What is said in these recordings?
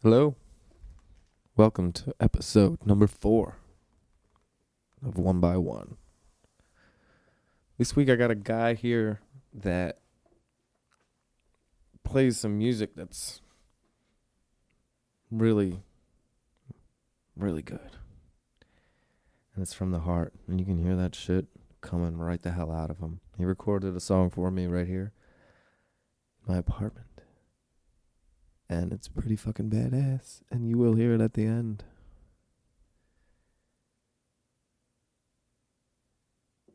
Hello. Welcome to episode number 4 of One by One. This week I got a guy here that plays some music that's really, really good. And it's from the heart. And you can hear that shit coming right the hell out of him. He recorded a song for me right here in my apartment. And it's pretty fucking badass. And you will hear it at the end.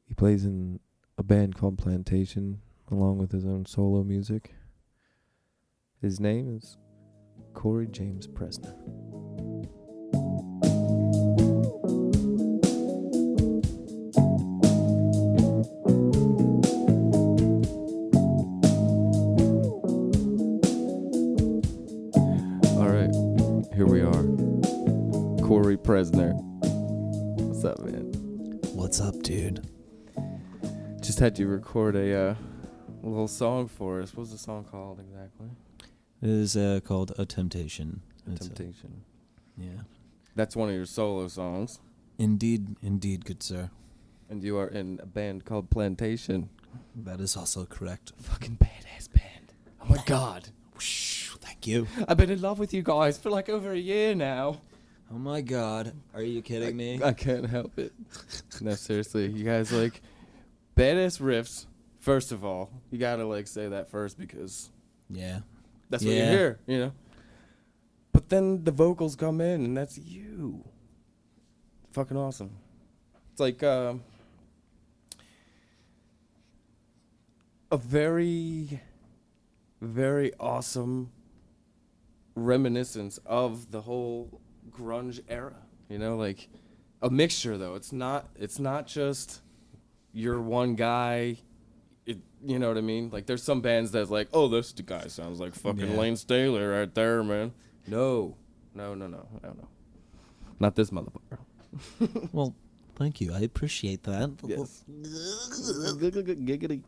He plays in a band called PLANTATION, along with his own solo music. His name is Corey James Presner. Here we are. Corey Presner. What's up, man? What's up, dude? Just had you record a little song for us. What's the song called exactly? It is called A Temptation. Temptation. Yeah. That's one of your solo songs. Indeed, good sir. And you are in a band called PLANTATION. That is also correct. Fucking badass band. Oh my god. Thank you. I've been in love with you guys for like over a year now. Oh my god. Are you kidding me? I can't help it. No, seriously. You guys like badass riffs, first of all. You gotta like say that first because that's what you hear, you know? But then the vocals come in and that's you. Fucking awesome. It's like a very, very awesome reminiscence of the whole grunge era, you know, like a mixture though. It's not just you're one guy, you know what I mean? Like there's some bands that's like, oh, this guy sounds like fucking Lane Staley right there, man. No, not this motherfucker. Well, thank you. I appreciate that. Yes. Giggity.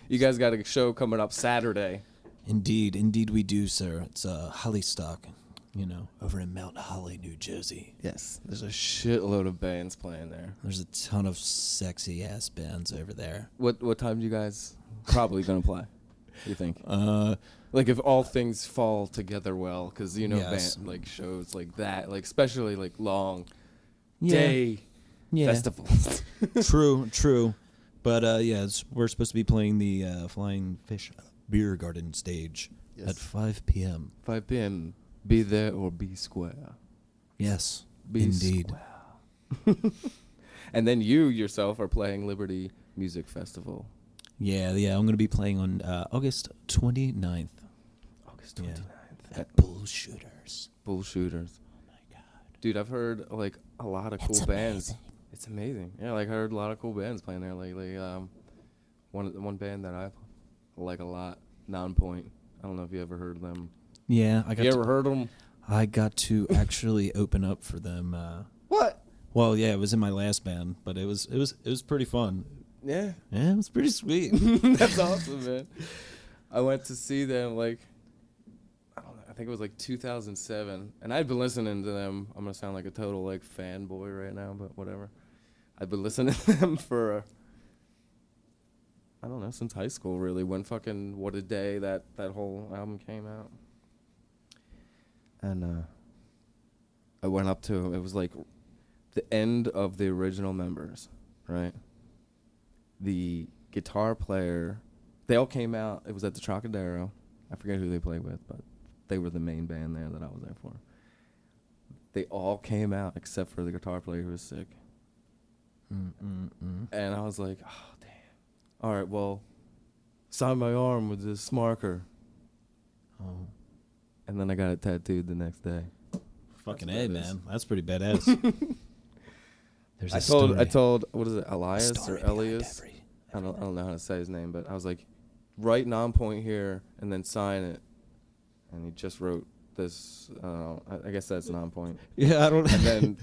You guys got a show coming up Saturday. Indeed we do, sir. It's Hollystock, over in Mount Holly, New Jersey. Yes, there's a shitload of bands playing there. There's a ton of sexy ass bands over there. What time do you guys probably gonna play? You think? Like if all things fall together well, because Yes. band, like shows like that, like especially like long day festivals. True. But we're supposed to be playing the Flying Fish Beer Garden stage at 5 p.m. 5 p.m. Be there or be square. Yes, be indeed. Square. And then you yourself are playing Liberty Music Festival. Yeah. I'm going to be playing on August 29th. August 29th. At Bullshooters. Oh my god. Dude, I've heard like a lot of cool bands. It's amazing. Yeah, like I heard a lot of cool bands playing there lately. One band that I like a lot, Nonpoint. I don't know if you ever heard of them. Yeah, You ever heard of them? I got to actually open up for them. What? Well, yeah, it was in my last band, but it was pretty fun. Yeah. Yeah, it was pretty sweet. That's awesome, man. I went to see them like I think it was like 2007, and I'd been listening to them. I'm gonna sound like a total like fanboy right now, but whatever. I'd been listening to them for I don't know, since high school really, when fucking What a Day that whole album came out. And I went up to it was like the end of the original members, right? The guitar player, they all came out. It was at the Trocadero. I forget who they played with, but they were the main band there that I was there for. They all came out except for the guitar player who was sick. And I was like, oh, damn. All right, well, sign my arm with this marker. Oh. And then I got it tattooed the next day. Fucking A, man. That's pretty badass. There's I told, what is it, Elias or Elias? I don't know how to say his name, but I was like, write Nonpoint here and then sign it. And he just wrote this. I guess that's Nonpoint. Yeah, I don't. And then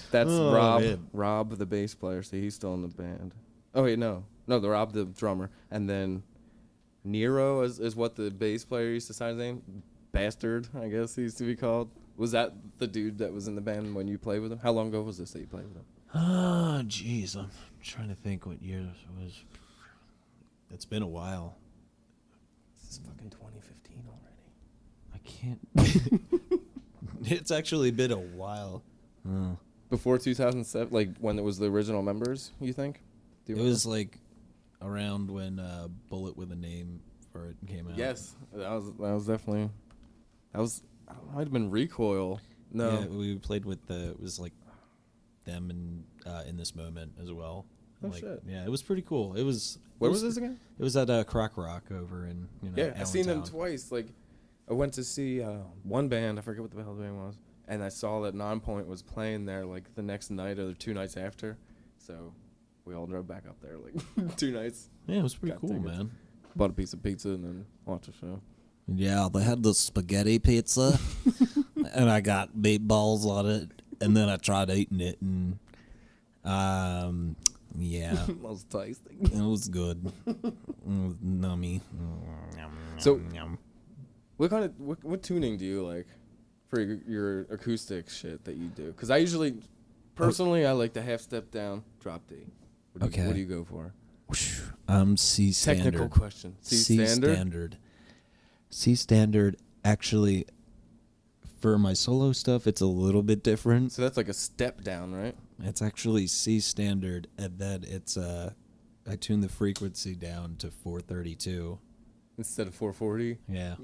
that's Rob. Man. Rob, the bass player. So he's still in the band. Oh wait, no, the Rob, the drummer, and then Nero is what the bass player used to sign his name. Bastard, I guess he used to be called. Was that the dude that was in the band when you played with him? How long ago was this that you played with him? Oh, jeez. I'm trying to think what year this was. It's been a while. This is fucking 2015 already. I can't. It's actually been a while. Before 2007, like when it was the original members, you think? It was like around when Bullet with a Name for it came out. Yes, that was definitely might have been Recoil. No, Yeah, we played with it was like them and In This Moment as well. Oh, like, shit. Yeah, it was pretty cool. Where was this again? It was at Croc Rock over in I've seen them Allentown. twice. Like I went to see one band, I forget what the hell the band was, and I saw that Nonpoint was playing there like the next night or the 2 nights after, so we all drove back up there like 2 nights. Yeah, it was pretty Got cool, tickets. man. Bought a piece of pizza and then watched the show. Yeah, they had the spaghetti pizza, and I got meatballs on it, and then I tried eating it, and yeah, That was tasty. it was good. It was nummy. So, what tuning do you like for your acoustic shit that you do? Because I usually, personally, I like the half step down, drop D. What do you go for? C standard. Technical question. C standard? C standard, actually, for my solo stuff, it's a little bit different. So that's like a step down, right? It's actually C standard, and then it's I tune the frequency down to 432. Instead of 440? Yeah.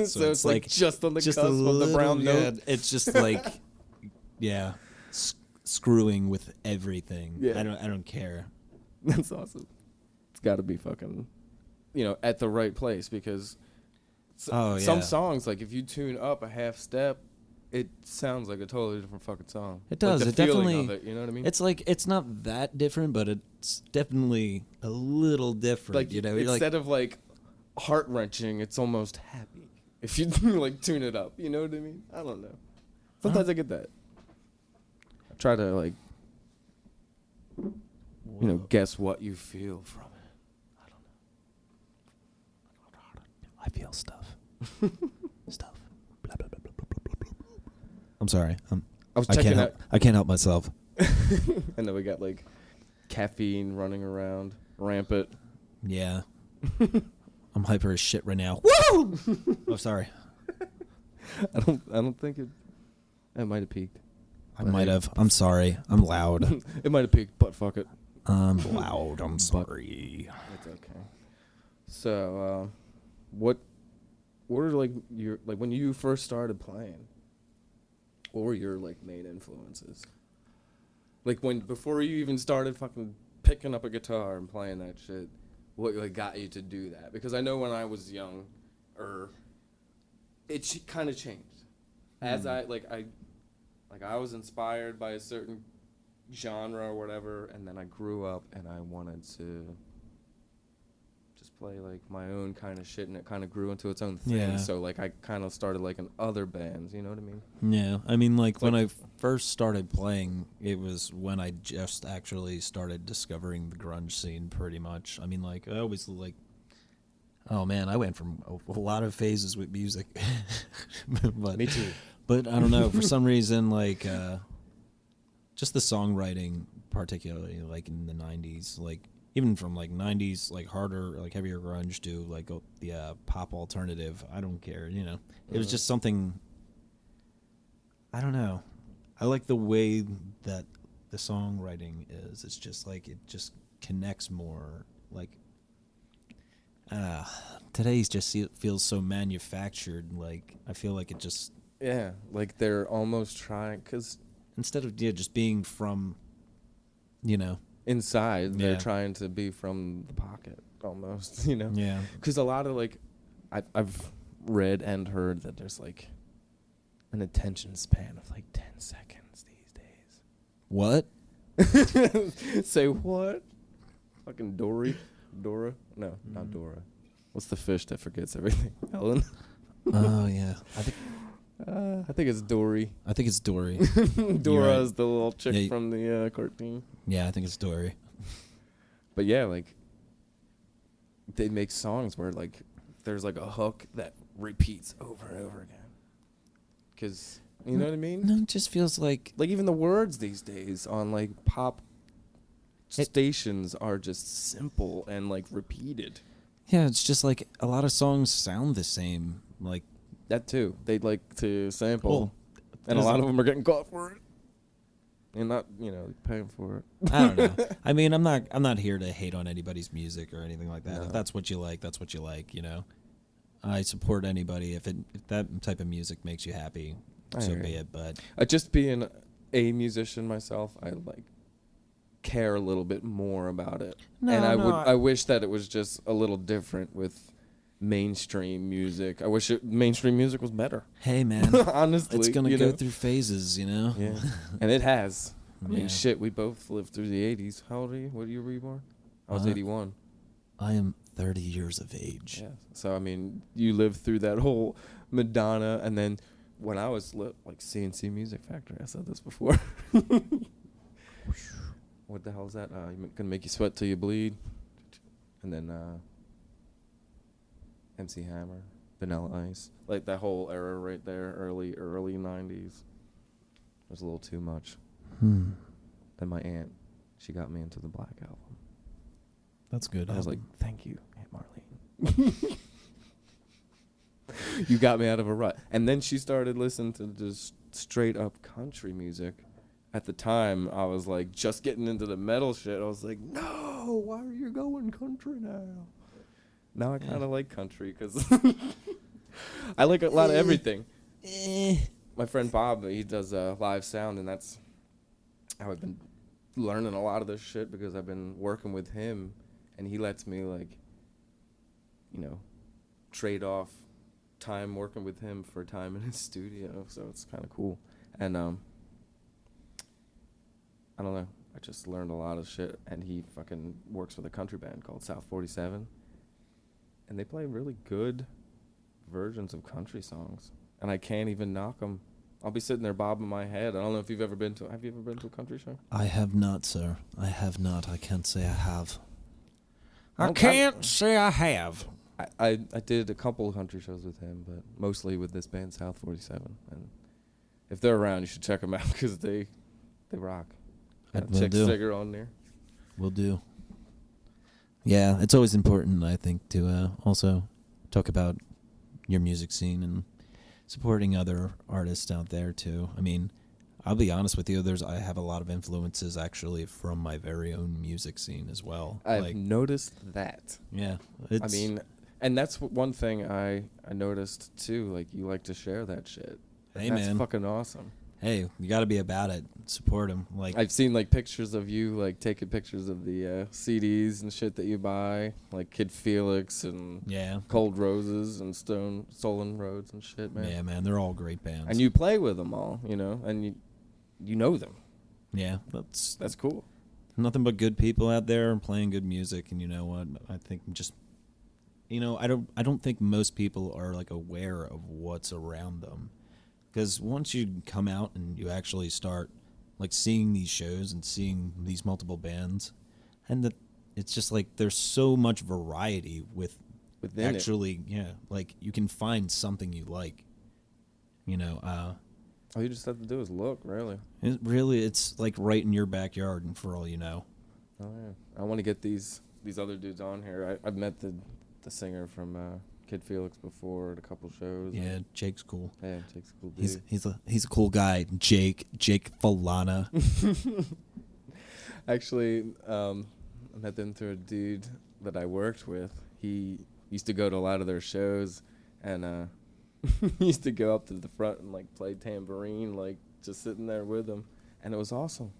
So it's like just on the just cusp a of the brown little- note. yeah, it's just like, yeah, screwing with everything. Yeah. I don't care. That's awesome. It's got to be fucking, at the right place because some songs, like if you tune up a half step, it sounds like a totally different fucking song. It does. Like It the feeling definitely. of it, you know what I mean? It's like it's not that different, but it's definitely a little different. like You're instead of like heart wrenching, it's almost happy if you like tune it up. You know what I mean? I don't know. Sometimes I get that. I try to like, guess what you feel from it. I don't know. I feel stuff. Stuff. Blah, blah, blah, blah, blah, blah, blah. I'm sorry. I was I checking out. I can't help myself. And then we got like caffeine running around rampant. Yeah. I'm hyper as shit right now. Woo! Oh, sorry. I don't think it might have peaked. I might have. I'm sorry. I'm loud. It might have peaked, but fuck it. I'm loud. I'm sorry. It's okay. So, what were like your when you first started playing? What were your like main influences? Like before you even started fucking picking up a guitar and playing that shit, what like got you to do that? Because I know when I was young, it kind of changed. As I was inspired by a certain genre or whatever, and then I grew up and I wanted to just play like my own kind of shit, and it kind of grew into its own thing. Yeah. So like I kind of started like in other bands, you know what I mean? Yeah. I mean, like when I first started playing, it was when I just actually started discovering the grunge scene pretty much. I mean, like I always like, oh man, I went from a lot of phases with music. But, Me too. But I don't know, for some reason, like just the songwriting, particularly like in the 90s, like even from like 90s, like harder, like heavier grunge to like the pop alternative, I don't care, It was just something, I don't know. I like the way that the songwriting is. It's just like, it just connects more. Like, today's just feels so manufactured. Like, I feel like it just... Yeah, like they're almost trying, because... Instead of just being from, inside, they're Yeah. trying to be from the pocket, almost, Yeah. Because a lot of, like, I've read and heard that there's, like, an attention span of, like, 10 seconds these days. What? Say what? Fucking Dory? Dora? No, not Dora. What's the fish that forgets everything? Helen? Oh, yeah. I think it's Dory. I think it's Dory. Dora right. is the little chick Yeah, from the cartoon. Yeah, I think it's Dory. But yeah, like, they make songs where, like, there's, like, a hook that repeats over and over again. Because, you know what I mean? No, it just feels like Even the words these days on, pop stations are just simple and, repeated. yeah, it's just like a lot of songs sound the same. Like That, too. They'd like to sample, Well, and a lot of them are getting caught for it. And not, paying for it. I don't know. I mean, I'm not here to hate on anybody's music or anything like that. No. If that's what you like, that's what you like. I support anybody if that type of music makes you happy, so be it. But Just being a musician myself, I care a little bit more about it. No, and no, I wish that it was just a little different with mainstream music. I wish mainstream music was better. hey, man, Honestly, it's gonna go through phases, Yeah, and it has. I mean, Yeah. shit, we both lived through the 80s. How old are you? What year were you born? I was 81. I am 30 years of age. Yeah. So, I mean, you lived through that whole Madonna, and then when I was CNC Music Factory, I said this before. What the hell is that? Gonna make you sweat till you bleed. And then MC Hammer, Vanilla Ice. That whole era right there, early 90s. It was a little too much. Then my aunt, she got me into the Black Album. That's good. I was like, thank you, Aunt Marlene. You got me out of a rut. And then she started listening to just straight up country music. At the time, I was just getting into the metal shit. I was like, no, why are you going country now? Now I kind of like country because I like a lot of everything. My friend Bob, he does live sound, and that's how I've been learning a lot of this shit because I've been working with him, and he lets me trade off time working with him for time in his studio, so it's kind of cool. And I don't know, I just learned a lot of shit, and he fucking works with a country band called South 47, and they play really good versions of country songs, and I can't even knock them. I'll be sitting there bobbing my head. I don't know if you've ever been to. Have you ever been to a country show? I have not, sir. I have not. I can't say I have. I say I have. I did a couple of country shows with him, but mostly with this band South 47. And if they're around, you should check them out because they rock. Got a chick singer on there. Will do. Yeah, it's always important, I think, to also talk about your music scene and supporting other artists out there too. I mean, I'll be honest with you, I have a lot of influences actually from my very own music scene as well. I've noticed that. Yeah. I mean, and that's one thing I noticed too. You like to share that shit. Hey, that's man. fucking awesome. Hey, you got to be about it. Support them. I've seen pictures of you taking pictures of the CDs and shit that you buy, Kid Felix and Cold Roses and Stolen Roads and shit, man. Yeah, man, they're all great bands. And you play with them all, and you know them. Yeah, that's cool. Nothing but good people out there playing good music, and you know what? I think I don't think most people are aware of what's around them. Because once you come out and you actually start seeing these shows and seeing these multiple bands, and it's just there's so much variety within actually it. You can find something you like. All you just have to do is look, really. It's right in your backyard, and for all you know. Oh yeah, I want to get these other dudes on here. I've met the singer from Kid Felix before at a couple shows. Yeah, Jake's cool. Yeah, Jake's a cool dude. He's a cool guy. Jake Falana. Actually, I met them through a dude that I worked with. He used to go to a lot of their shows, and he used to go up to the front and play tambourine, just sitting there with them, and it was awesome.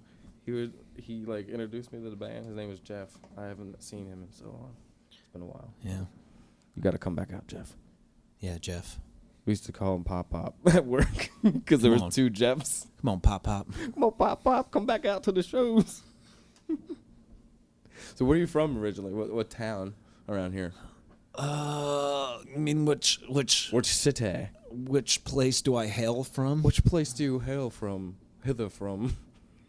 He introduced me to the band. His name was Jeff. I haven't seen him in so long. It's been a while. Yeah. You got to come back out, Jeff. Yeah, Jeff. We used to call him Pop Pop at work because there was two Jeffs. Come on, Pop Pop. Come on, Pop Pop. Come back out to the shows. So where are you from originally? What town around here? I mean, which city? Which place do I hail from? Which place do you hail from? Hither from?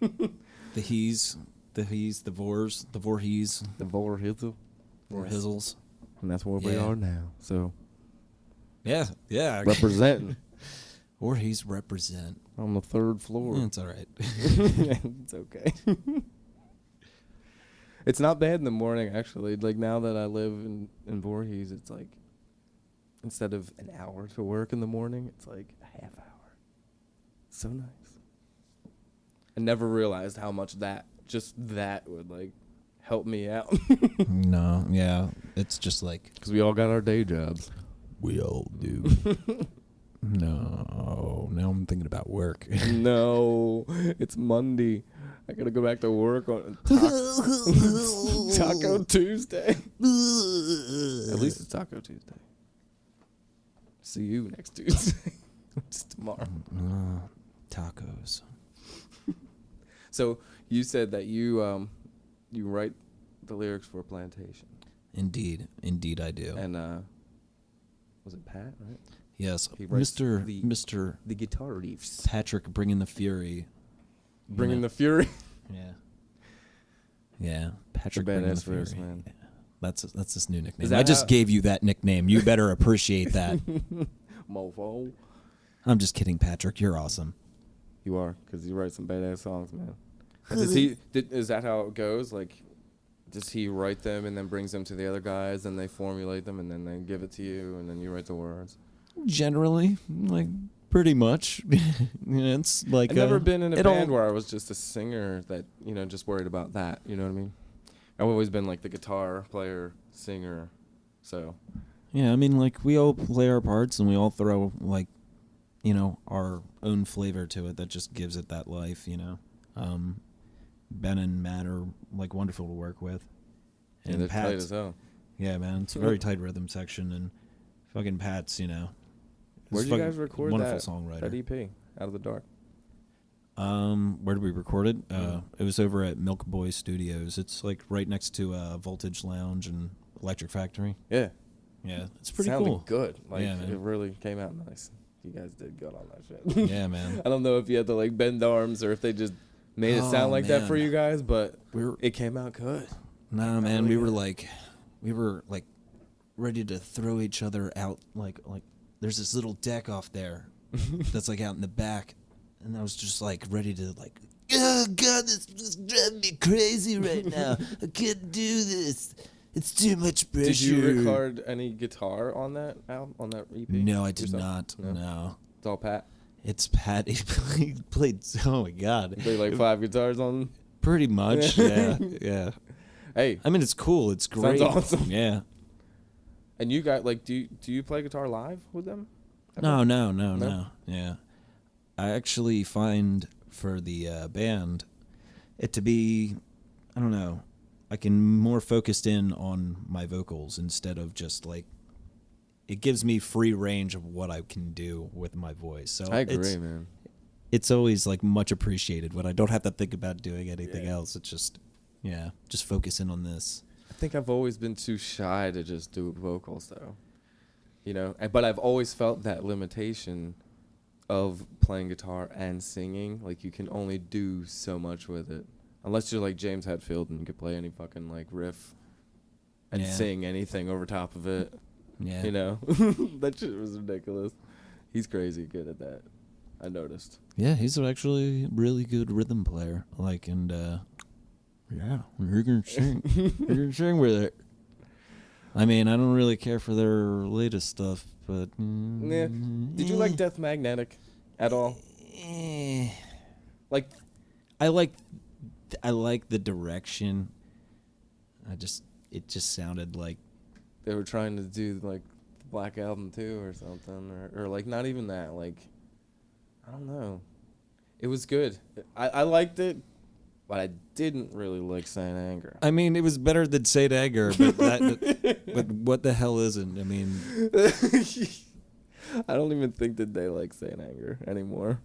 The Hees, the Vors, the The Vor Hither. Vor Hizzles. And that's where we are now. So Yeah. Representing. Or he's represent. On the 3rd floor. It's all right. It's okay. It's not bad in the morning, actually. Like, now that I live in Voorhees, it's like, instead of an hour to work in the morning, it's like a half hour. So nice. I never realized how much that would, like, help me out. No, yeah. It's just like... Because we all got our day jobs. We all do. No, now I'm thinking about work. No, it's Monday. I gotta go back to work on Taco Tuesday. At least it's Taco Tuesday. See you next Tuesday. It's tomorrow. Tacos. So you said that you write the lyrics for Plantation. Indeed I do. And was it Pat, right? Yes, He writes Mr. the guitar riffs. Patrick bringing the fury. Bringing the fury. Yeah, Patrick The bringing the badass fury. verse, man. Yeah. That's his new nickname. Is that I just how- gave you that nickname. You better appreciate that. Mofo. I'm just kidding, Patrick. You're awesome. You are, because you write some badass songs, man. Is that how it goes? Like, does he write them and then brings them to the other guys, and they formulate them, and then they give it to you, and then you write the words? Generally, like pretty much. It's like I've never been in a it band all- where I was just a singer that, just worried about that. You know what I mean? I've always been like the guitar player, singer. So Yeah, I mean, like we all play our parts and we all throw like, our own flavor to it that just gives it that life. Ben and Matt are like wonderful to work with. yeah, they're tight as hell. Yeah, man, it's a very tight rhythm section, and fucking Pat's, Where'd you guys record wonderful that songwriter. EP? Out of the Dark. Where did we record it? It was over at Milk Boy Studios. It's like right next to Voltage Lounge and Electric Factory. Yeah. Yeah, it's pretty Sounded cool. good. Like, Yeah, man. it really came out nice. You guys did good on that shit. Yeah, man. I don't know if you had to like bend arms or if they just made it sound like that for man. you guys, but We're it came out good. Nah, man, really we good. were like ready to throw each other out. Like there's this little deck off there that's like out in the back, and I was just like ready to like, oh god, this is driving me crazy right now. I can't do this. It's too much pressure. Did you record any guitar on that album, on that EP? No, I did yourself? not. No. It's all Pat. It's Pat. He played. Oh my god. You played like 5 guitars on. Pretty much. Yeah. Yeah. Hey, I mean, it's cool. It's great. Sounds awesome. Yeah. and you got like, do you play guitar live with them? No. No? Yeah. I actually find for the band it to be, I don't know, I can more focused in on my vocals instead of just like, it gives me free range of what I can do with my voice. So I agree, man. It's always like much appreciated when I don't have to think about doing anything else. It's just, just focus in on this. I think I've always been too shy to just do vocals, though. But I've always felt that limitation of playing guitar and singing. Like, you can only do so much with it. Unless you're like James Hetfield and you could play any fucking, like, riff and sing anything over top of it. Yeah. That shit was ridiculous. He's crazy good at that. I noticed. Yeah, he's actually a really good rhythm player. Like, and, yeah, you're going to sing. You're going to sing with it. I mean, I don't really care for their latest stuff, but... Yeah. Did you like Death Magnetic at all? Like, I like the direction. It just sounded like... they were trying to do, like, the Black Album too or something. Or like, not even that. Like, I don't know. It was good. I liked it, but I didn't really like Saint Anger. I mean, it was better than Saint Anger, but but what the hell isn't? I mean... I don't even think that they like Saint Anger anymore.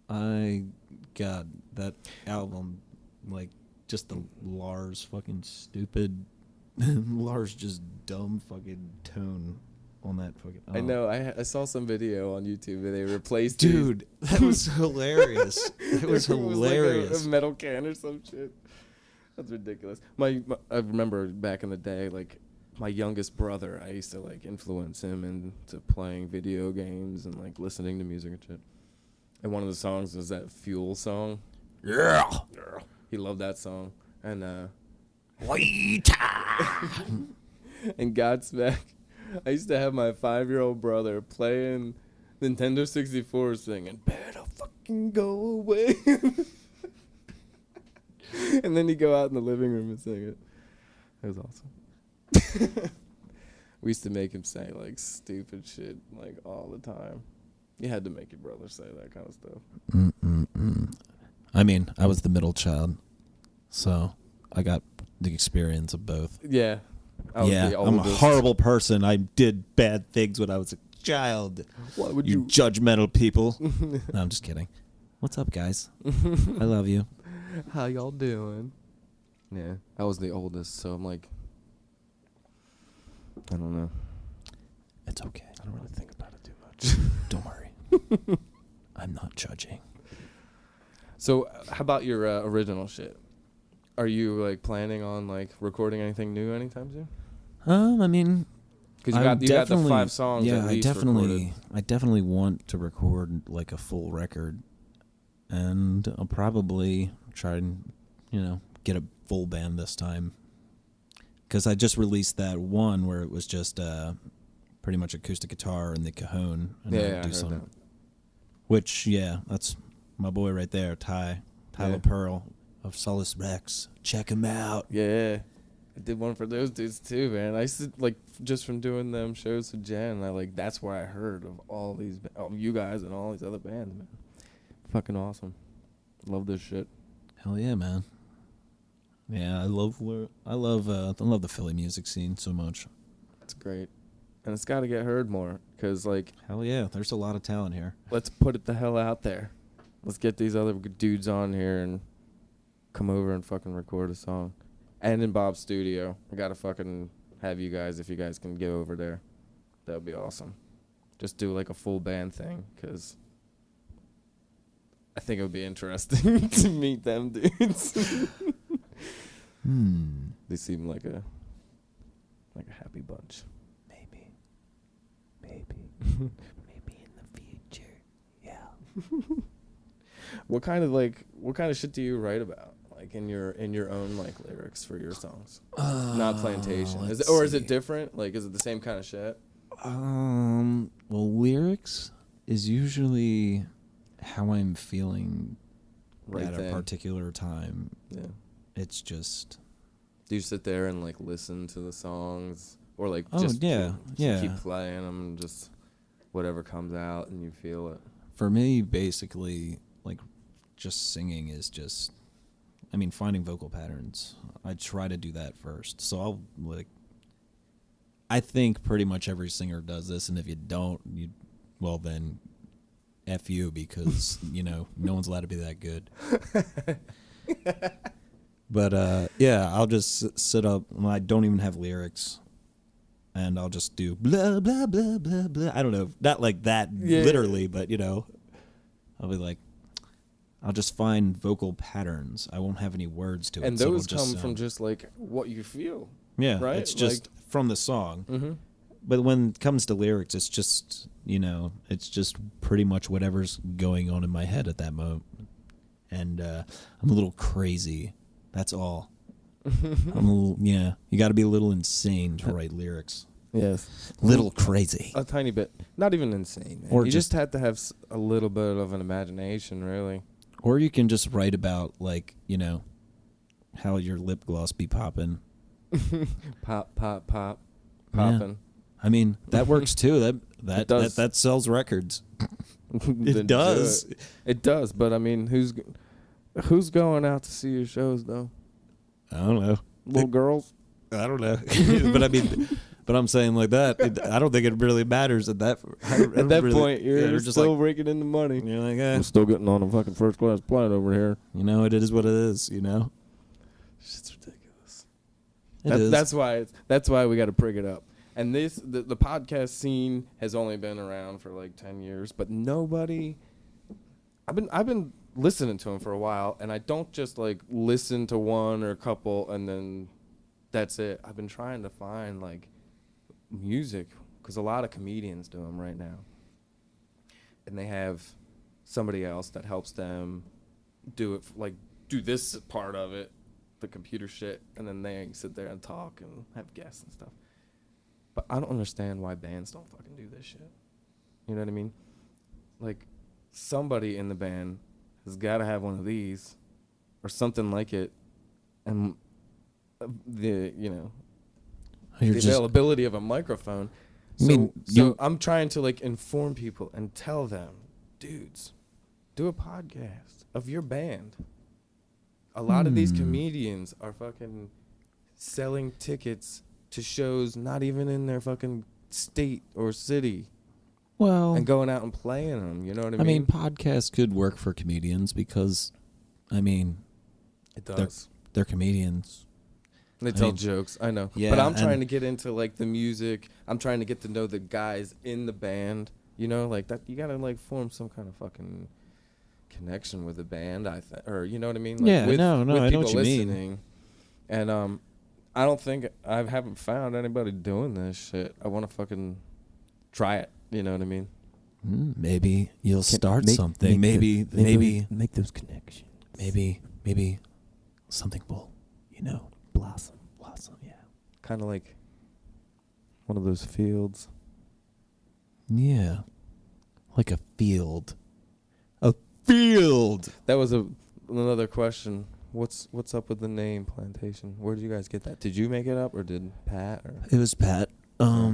God, that album, like, just the Lars fucking stupid... Lars just dumb fucking tone on that fucking... I know. I saw some video on YouTube where they replaced Dude, that was hilarious. That was It was hilarious. like a metal can or some shit. That's ridiculous. I remember back in the day, like, my youngest brother, I used to like influence him into playing video games and like listening to music and shit. And one of the songs was that Fuel song. Yeah. He loved that song. And Wait. and Godsmack, I used to have my 5-year-old brother playing Nintendo 64 singing, "Better fucking go away." And then he'd go out in the living room and sing it. It was awesome. We used to make him say like stupid shit like all the time. You had to make your brother say that kind of stuff. I mean, I was the middle child, so I got the experience of both. Yeah. I was the I'm a oldest. horrible person. I did bad things when I was a child. Why would You judgmental people. No, I'm just kidding. What's up, guys? I love you. How y'all doing? Yeah, I was the oldest, so I'm like, I don't know. It's okay. I don't really think about it too much. Don't worry. I'm not judging. So, how about your original shit? Are you like planning on like recording anything new anytime soon? I mean, Because you got the 5 songs. Yeah, at least recorded. I definitely want to record like a full record, and I'll probably try and get a full band this time. Because I just released that one where it was just pretty much acoustic guitar and the cajon, and Yeah, I I do heard some. that. Which that's my boy right there, Tyler Pearl of Solace Rex. Check him out. Yeah, I did one for those dudes too, man. I used to like just from doing them shows with Jen. That's where I heard of all these, you guys and all these other bands, man. Fucking awesome. Love this shit. Hell yeah, man. Yeah, I love the Philly music scene so much. It's great, and it's got to get heard more. Cause like, Hell yeah, there's a lot of talent here. let's put it the hell out there. Let's get these other dudes on here and come over and fucking record a song. And in Bob's studio, I gotta fucking have you guys, if you guys can get over there. That would be awesome. Just do like a full band thing, because I think it would be interesting to meet them dudes. They seem like a happy bunch. Maybe in the future. Yeah. What kind of shit do you write about? Like in your own like lyrics for your songs? Not Plantation. Is it different? Like, is it the same kind of shit? Well, lyrics is usually how I'm feeling Right at then. a particular time. Yeah. It's just Do you sit there and like listen to the songs, or like keep playing them, and just whatever comes out and you feel it? for me, basically, like just singing is just, I mean, finding vocal patterns. I try to do that first. So I'll I think pretty much every singer does this, and if you don't, then F you, because, no one's allowed to be that good. But, I'll just sit up, and I don't even have lyrics, and I'll just do blah, blah, blah, blah, blah. I don't know, not like that literally, but, I'll be like, I'll just find vocal patterns. I won't have any words to it. And so those it'll come from just like what you feel. Yeah, right? it's just from the song. Mm-hmm. But when it comes to lyrics, it's just, it's just pretty much whatever's going on in my head at that moment. And I'm a little crazy. That's all. You got to be a little insane to write lyrics. Yes. Little crazy. A tiny bit. Not even insane, man. Or you just just have to have a little bit of an imagination, really. Or you can just write about, like, how your lip gloss be popping. Pop, pop, pop. Yeah. Popping. I mean, that works too. That sells records. It does. It does, but I mean, who's going out to see your shows though? I don't know. Little girls? I don't know. But I'm saying like that. I don't think it really matters at that. At that point, you're just still like, raking in the money. you're like, I'm still getting on a fucking first class flight over here. it is what it is. It's ridiculous. It is. That's why we got to prig it up. And the podcast scene has only been around for like 10 years, but nobody. I've been listening to them for a while, and I don't just like listen to one or a couple and then that's it. I've been trying to find like music because a lot of comedians do them right now, and they have somebody else that helps them do it, like do this part of it, the computer shit, and then they sit there and talk and have guests and stuff. But I don't understand why bands don't fucking do this shit. You know what I mean? Like, somebody in the band has got to have one of these or something like it, and the availability of a microphone. So I'm trying to like inform people and tell them, dudes, do a podcast of your band. A lot of these comedians are fucking selling tickets to shows not even in their fucking state or city. Well, and going out and playing them, you know what I mean? I mean, podcasts could work for comedians because, I mean, it does. They're comedians. They tell jokes, I know. Yeah, but I'm trying to get into like the music. I'm trying to get to know the guys in the band. You know, like that. You gotta like form some kind of fucking connection with the band. Or you know what I mean? Like, yeah, with, no, with I know people what you listening. mean. And I don't think I haven't found anybody doing this shit. I want to fucking try it. You know what I mean? Maybe you'll start something. Maybe make those connections. Maybe something will, blossom. Yeah. Kind of like one of those fields. Yeah, like a field. A field. That was another question. What's up with the name Plantation? Where did you guys get that? Did you make it up or did Pat? Or? It was Pat. I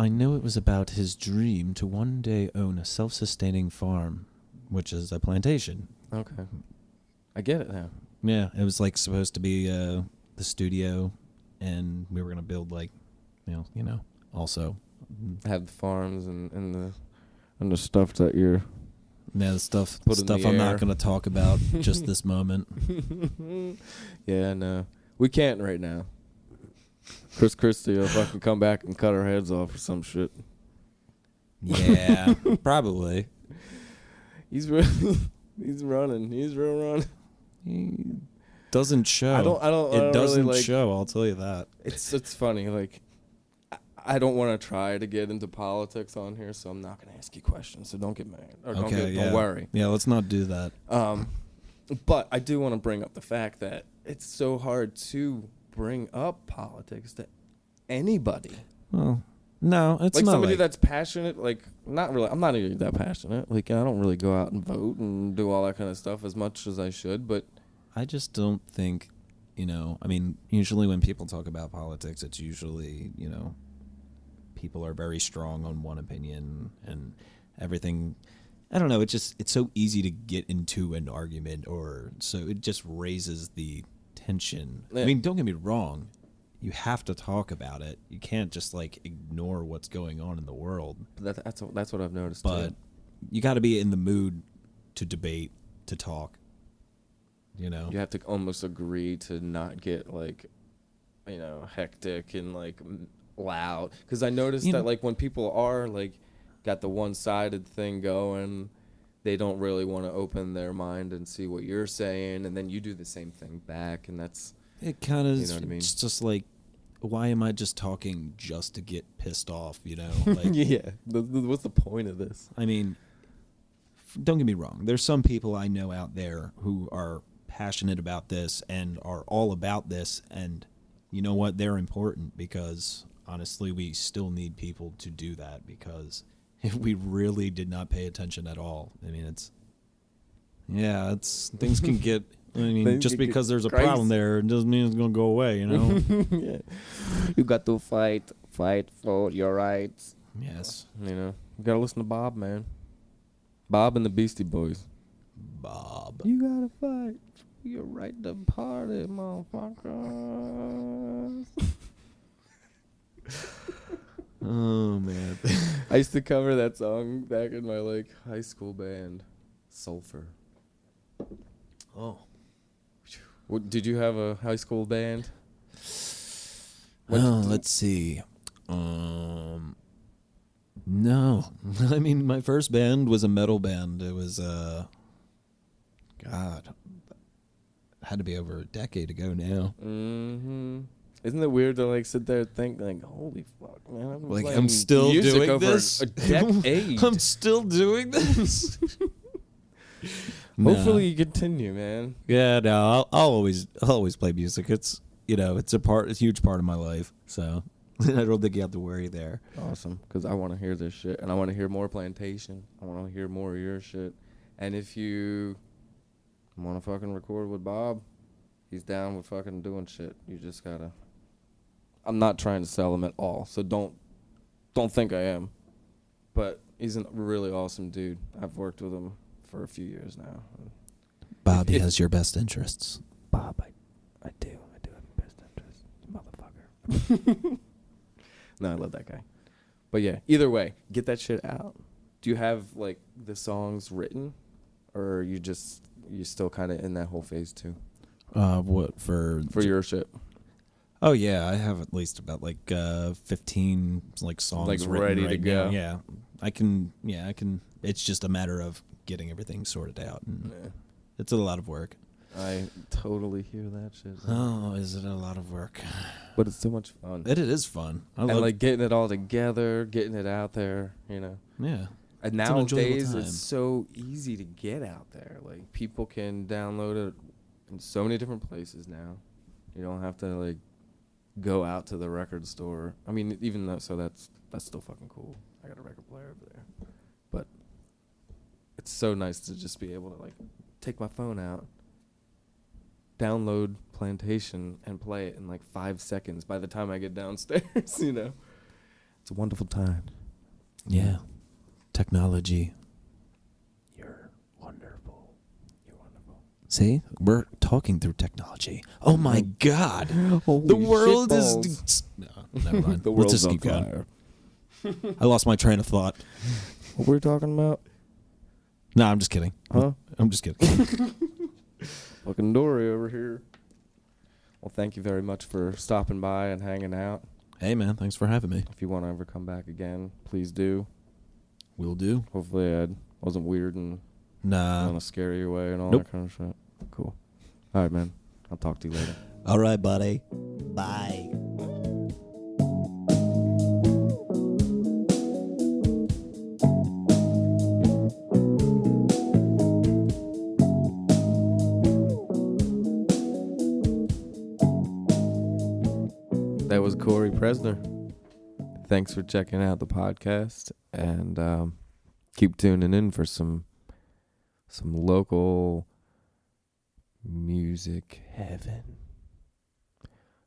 know it was about his dream to one day own a self-sustaining farm, which is a plantation. Okay. I get it now. Yeah, it was like supposed to be the studio, and we were going to build like, also. Have the farms and the stuff that you're... Yeah, the stuff I'm I'm not going to talk about just this moment. Yeah, no. We can't right now. Chris Christie will fucking come back and cut our heads off or some shit. Yeah, probably. He's running. He's real running. He doesn't show. It doesn't really, like, show, I'll tell you that. It's funny, like I don't want to try to get into politics on here, so I'm not going to ask you questions. So don't get mad or don't worry. Yeah, let's not do that. But I do want to bring up the fact that it's so hard to bring up politics to anybody. Well, no, it's like not somebody like that's passionate. Like not really. I'm not even that passionate. Like I don't really go out and vote and do all that kind of stuff as much as I should. But I just don't think, I mean, usually when people talk about politics, it's usually, people are very strong on one opinion and everything. I don't know. It's so easy to get into an argument, or so it just raises the tension. Yeah. I mean, don't get me wrong. You have to talk about it. You can't just like ignore what's going on in the world. That's what I've noticed. But too. You got to be in the mood to debate, to talk. You have to almost agree to not get like, hectic and like loud. Because I noticed that like when people are like got the one-sided thing going, they don't really want to open their mind and see what you're saying, and then you do the same thing back, and that's it. Kind of, you know what I mean? It's just like, why am I just talking just to get pissed off? Like, yeah. What's the point of this? I mean, don't get me wrong. There's some people I know out there who are passionate about this and are all about this, and you know what? They're important because honestly, we still need people to do that, because if we really did not pay attention at all, I mean, things can get, I mean, just because there's a problem there, it doesn't mean it's going to go away, Yeah. You got to fight for your rights. Yes. You got to listen to Bob, man. Bob and the Beastie Boys. Bob. You got to fight for your right to party, motherfuckers. Oh man. I used to cover that song back in my like high school band, Sulfur. Oh. Did you have a high school band? Let's see. No. I mean, my first band was a metal band. It was God. had to be over a decade ago now. Mm-hmm. Isn't it weird to like sit there and think like, holy fuck, man? I'm Like playing I'm still music doing over this. a decade. I'm still doing this. Hopefully you continue, man. Yeah, no, I'll always play music. It's it's a huge part of my life. So I don't think you have to worry there. Awesome, because I want to hear this shit, and I want to hear more Plantation. I want to hear more of your shit. And if you want to fucking record with Bob, he's down with fucking doing shit. You just gotta. I'm not trying to sell him at all, so don't think I am. But he's a really awesome dude. I've worked with him for a few years now. Bobby has your best interests. Bob, I do have best interests, motherfucker. No, I love that guy. But yeah, either way, get that shit out. Do you have like the songs written, or are you still kind of in that whole phase too? What for your shit? Oh yeah, I have at least about like 15 like songs like written ready right to go. now. Yeah, I can. It's just a matter of getting everything sorted out, and it's a lot of work. I totally hear that shit. Oh, is it a lot of work? But it's so much fun. It is fun. I and love like getting it all together, getting it out there, Yeah. And It's an enjoyable nowadays time. it's so easy to get out there. Like people can download it in so many different places now. You don't have to like go out to the record store. I mean, even though that's still fucking cool. I got a record player over there. But it's so nice to just be able to like take my phone out, download Plantation, and play it in like 5 seconds by the time I get downstairs, It's a wonderful time. Yeah. Technology. You're wonderful. You're wonderful. See? We're talking through technology. Oh my God. Holy The world is... shitballs. No, never mind. The Let's world's just on keep going. fire. I lost my train of thought. What were we talking about? No, I'm just kidding. Huh? I'm just kidding. Fucking Dory over here. Well, thank you very much for stopping by and hanging out. Hey, man. Thanks for having me. If you want to ever come back again, please do. Will do. Hopefully I wasn't weird and Nah. want to scare you away and all Nope. that kind of shit. Cool. All right, man. I'll talk to you later. All right, buddy. Bye. That was Corey Presner. Thanks for checking out the podcast, and keep tuning in for some local music heaven.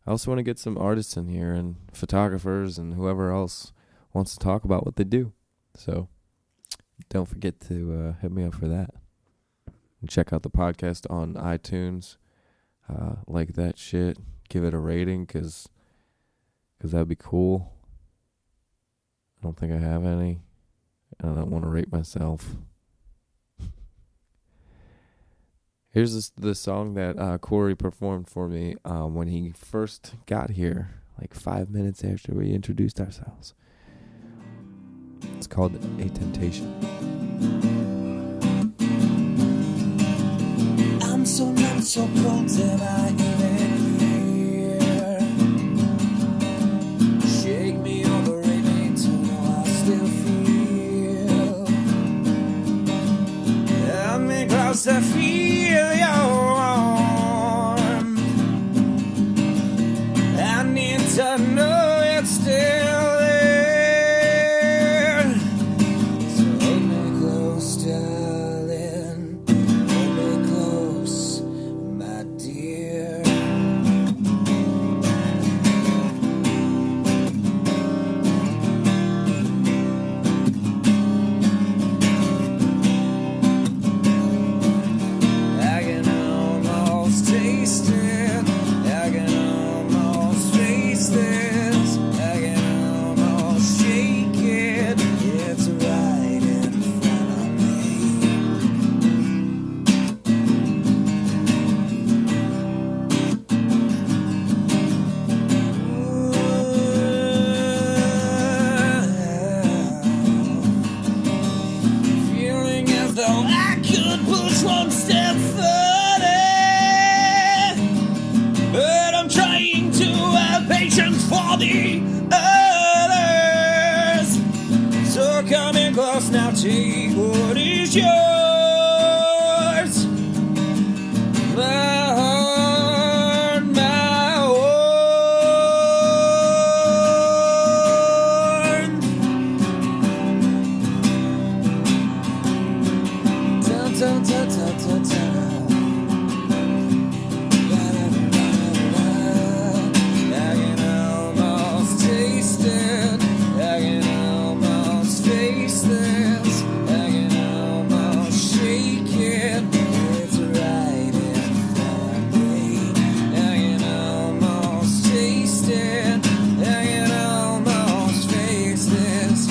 I also want to get some artists in here and photographers and whoever else wants to talk about what they do. So don't forget to hit me up for that. And check out the podcast on iTunes. Like that shit. Give it a rating because that'd be cool. I don't think I have any. I don't want to rate myself. Here's the song that Corey performed for me when he first got here, like 5 minutes after we introduced ourselves. It's called A Temptation. I'm so numb, so cold, am I even here? Shake me, overrate me, to know I still feel. I'm in close to feel your warmth. I need to know it's still there. So hold me close, darling. Hold me close, my dear. I can almost taste it. I can almost face this. I can almost shake it. It's right in front of me. Feeling as though I could push one step further. all the others. So come in close now, take what is yours. My heart, my own. Dun, dun, dun, dun, dun, dun. I can almost taste it. I can almost face this. I can almost shake it. It's right in front of me. I can almost taste it. I can almost face this. I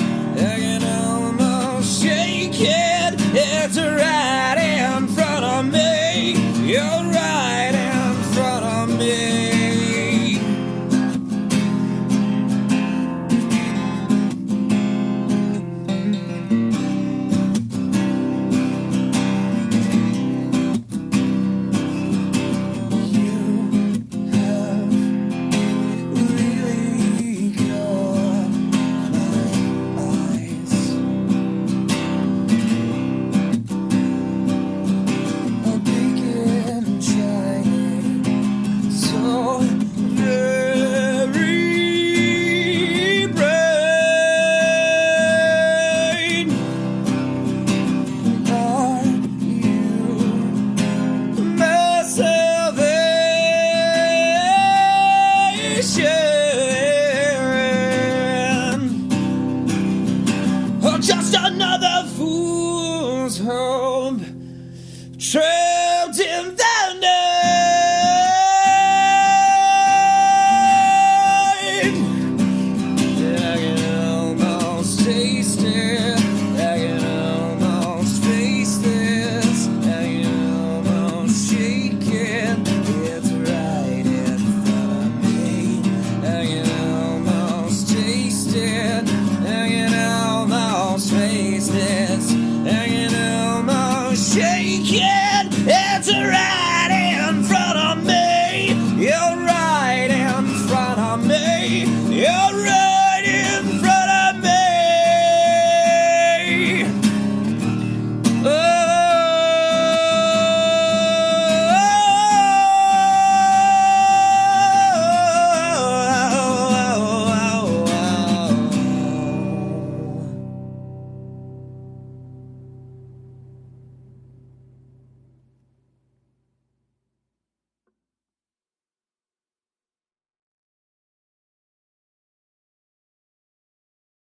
can almost shake it. It's right in front of me. You're right in front of me. You have really caught my eyes. A beacon shining so very bright. Are you my salvation? Or just another fool's hope trapped in the